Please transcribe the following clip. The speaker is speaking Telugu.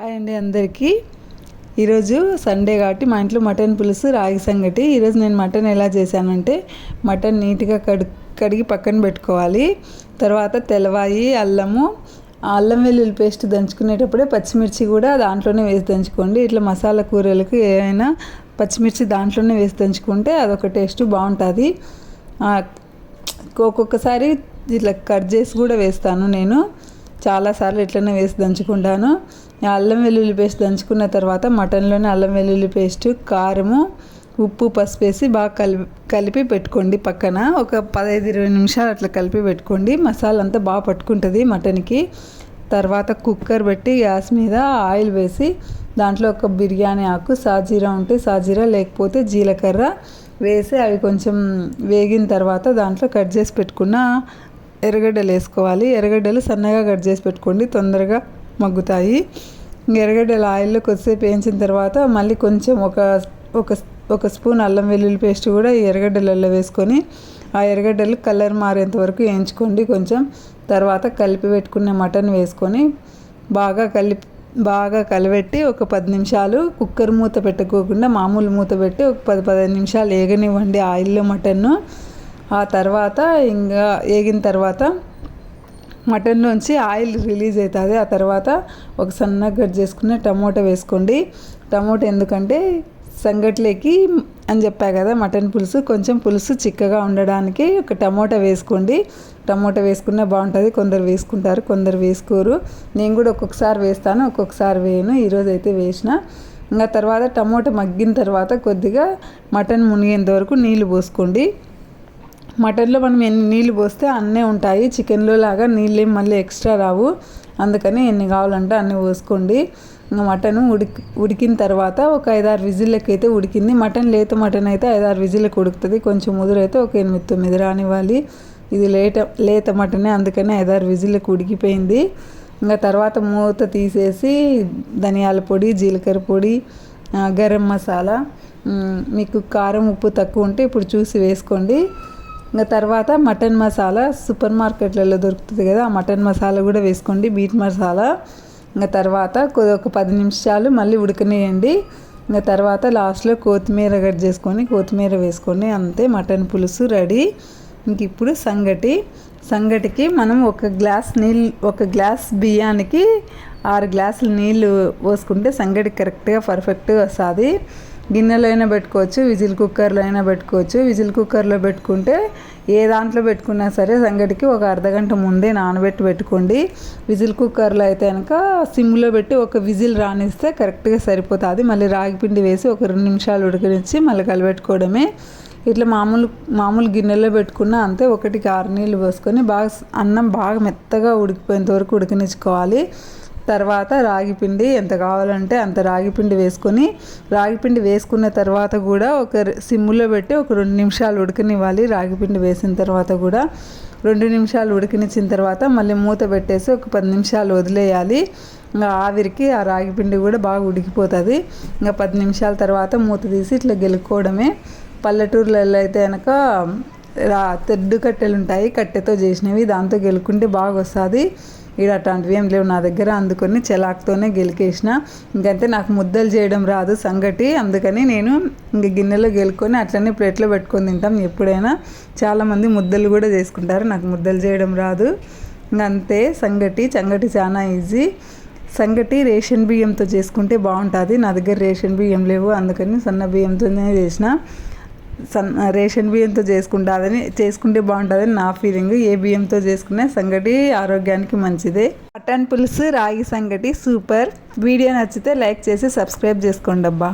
హాయ్ అండి అందరికీ. ఈరోజు సండే కాబట్టి మా ఇంట్లో మటన్ పులుసు రాగి సంగటి. ఈరోజు నేను మటన్ ఎలా చేశానంటే, మటన్ నీట్గా కడిగి పక్కన పెట్టుకోవాలి. తర్వాత తెల్లవాయి, అల్లం వెల్లుల్లి పేస్ట్ దంచుకునేటప్పుడే పచ్చిమిర్చి కూడా దాంట్లోనే వేసి దంచుకోండి. ఇట్లా మసాలా కూరలకు ఏమైనా పచ్చిమిర్చి దాంట్లోనే వేసి దంచుకుంటే అదొక టేస్ట్ బాగుంటుంది. ఒక్కొక్కసారి ఇట్లా కట్ చేసి కూడా వేస్తాను. నేను చాలాసార్లు ఇట్లనే వేసి దంచుకుంటాను. అల్లం వెల్లుల్లి పేస్ట్ దంచుకున్న తర్వాత మటన్లోనే అల్లం వెల్లుల్లి పేస్ట్, కారము, ఉప్పు, పసుపు వేసి బాగా కలిపి పెట్టుకోండి. పక్కన ఒక 15-20 నిమిషాలు అట్లా కలిపి పెట్టుకోండి. మసాలా అంతా బాగా పట్టుకుంటుంది మటన్కి. తర్వాత కుక్కర్ పెట్టి గ్యాస్ మీద ఆయిల్ వేసి దాంట్లో ఒక బిర్యానీ ఆకు, సాజీరా ఉంటే సాజీరా, లేకపోతే జీలకర్ర వేసి అవి కొంచెం వేగిన తర్వాత దాంట్లో కట్ చేసి పెట్టుకున్న ఎర్రగడ్డలు వేసుకోవాలి. ఎర్రగడ్డలు సన్నగా కట్ చేసి పెట్టుకోండి, తొందరగా మగ్గుతాయి. ఎర్రగడ్డలు ఆయిల్లో కొద్దిసేపు వేయించిన తర్వాత మళ్ళీ కొంచెం ఒక స్పూన్ అల్లం వెల్లుల్లి పేస్ట్ కూడా ఈ ఎర్రగడ్డలలో వేసుకొని ఆ ఎర్రగడ్డలు కలర్ మారేంత వరకు వేయించుకోండి కొంచెం. తర్వాత కలిపి పెట్టుకున్న మటన్ వేసుకొని బాగా కలిపెట్టి ఒక 10 నిమిషాలు కుక్కర్ మూత పెట్టుకోకుండా మామూలు మూత పెట్టి ఒక 10-15 నిమిషాలు వేగనివ్వండి ఆయిల్లో మటన్ను. ఆ తర్వాత ఇంకా వేగిన తర్వాత మటన్ నుంచి ఆయిల్ రిలీజ్ అవుతుంది. ఆ తర్వాత ఒక సన్నగా కట్ చేసుకున్న టమోటా వేసుకోండి. టమోటా ఎందుకంటే సంగట్లేకి అని చెప్పా కదా, మటన్ పులుసు కొంచెం పులుసు చిక్కగా ఉండడానికి ఒక టమోటా వేసుకోండి. టమోటా వేసుకున్నా బాగుంటుంది. కొందరు వేసుకుంటారు, కొందరు వేసుకోరు. నేను కూడా ఒక్కొక్కసారి వేస్తాను, ఒక్కొక్కసారి వేయను. ఈరోజు అయితే వేసిన. ఇంకా తర్వాత టమోటా మగ్గిన తర్వాత కొద్దిగా మటన్ మునిగేంత వరకు నీళ్ళు పోసుకోండి. మటన్లో మనం ఎన్ని నీళ్ళు పోస్తే అన్నీ ఉంటాయి. చికెన్లో లాగా నీళ్ళు మళ్ళీ ఎక్స్ట్రా రావు. అందుకని ఎన్ని కావాలంటే అన్నీ పోసుకోండి. ఇంకా మటన్ ఉడికిన తర్వాత ఒక 5-6 విజిల్లకి అయితే ఉడికింది. మటన్ లేత మటన్ అయితే 5-6 విజిల్లకు ఉడుకుతుంది. కొంచెం ముదురైతే ఒక 8-9 రానివ్వాలి. ఇది లేత మటనే, అందుకని 5-6 విజిల్లకు ఉడికిపోయింది. ఇంకా తర్వాత మూత తీసేసి ధనియాల పొడి, జీలకర్ర పొడి, గరం మసాలా, మీకు కారం ఉప్పు తక్కువ ఉంటే ఇప్పుడు చూసి వేసుకోండి. ఇంకా తర్వాత మటన్ మసాలా సూపర్ మార్కెట్లలో దొరుకుతుంది కదా, ఆ మటన్ మసాలా కూడా వేసుకోండి, బీట్ మసాలా. ఇంకా తర్వాత ఒక 10 నిమిషాలు మళ్ళీ ఉడకనియండి. ఇంకా తర్వాత లాస్ట్లో కొత్తిమీర కట్ చేసుకొని కొత్తిమీర వేసుకోండి. అంతే, మటన్ పులుసు రెడీ. ఇంక ఇప్పుడు సంగటికి మనం ఒక గ్లాస్ బియ్యానికి 6 గ్లాసులు నీళ్ళు పోసుకుంటే సంగటి కరెక్ట్గా పర్ఫెక్ట్గా వస్తుంది. గిన్నెలో అయినా పెట్టుకోవచ్చు, విజిల్ కుక్కర్లో అయినా పెట్టుకోవచ్చు. విజిల్ కుక్కర్లో పెట్టుకుంటే ఏ దాంట్లో పెట్టుకున్నా సరే సంగటికి ఒక అర్ధగంట ముందే నానబెట్టి పెట్టుకోండి. విజిల్ కుక్కర్లో అయితే కనుక సిమ్లో పెట్టి ఒక విజిల్ రానిస్తే కరెక్ట్గా సరిపోతుంది. మళ్ళీ రాగిపిండి వేసి ఒక 2 నిమిషాలు ఉడకనిచ్చి మళ్ళీ కలిపెట్టుకోవడమే. ఇట్లా మామూలు గిన్నెలో పెట్టుకున్న అంతే. 1-6 నీళ్ళు పోసుకొని అన్నం బాగా మెత్తగా ఉడికిపోయేంత వరకు ఉడకనిచ్చుకోవాలి. తర్వాత రాగిపిండి ఎంత కావాలంటే అంత రాగిపిండి వేసుకున్న తర్వాత కూడా ఒక సిమ్లో పెట్టి ఒక 2 నిమిషాలు ఉడకనివ్వాలి. రాగిపిండి వేసిన తర్వాత కూడా 2 నిమిషాలు ఉడకనిచ్చిన తర్వాత మళ్ళీ మూత పెట్టేసి ఒక 10 నిమిషాలు వదిలేయాలి. ఇంకా ఆవిరికి ఆ రాగిపిండి కూడా బాగా ఉడికిపోతుంది. ఇంకా 10 నిమిషాల తర్వాత మూత తీసి ఇట్లా గెలుక్కోవడమే. పల్లెటూర్లలో అయితే కనుక తెడ్డు కట్టెలు ఉంటాయి, కట్టెతో చేసినవి, దాంతో గెలుక్కుంటే బాగా వస్తుంది. ఇక్కడ అట్లాంటివి ఏం లేవు నా దగ్గర, అందుకని చెలాక్తోనే గెలికేసిన. ఇంకంతే, నాకు ముద్దలు చేయడం రాదు సంగటి, అందుకని నేను ఇంక గిన్నెలో గెలుకొని అట్లనే ప్లేట్లో పెట్టుకొని తింటాం ఎప్పుడైనా. చాలామంది ముద్దలు కూడా చేసుకుంటారు, నాకు ముద్దలు చేయడం రాదు. ఇంకంతే, సంగటి చాలా ఈజీ. సంగటి రేషన్ బియ్యంతో చేసుకుంటే బాగుంటుంది. నా దగ్గర రేషన్ బియ్యం లేవు, అందుకని సన్న బియ్యంతోనే చేసిన. రేషన్ బియ్యంతో చేసుకుంటే బాగుంటుందని నా ఫీలింగ్. ఏ బియ్యంతో చేసుకునే సంగటి ఆరోగ్యానికి మంచిదే. మటన్ పులుసు రాగి సంగటి సూపర్. వీడియో నచ్చితే లైక్ చేసి సబ్స్క్రైబ్ చేసుకోండి అబ్బా.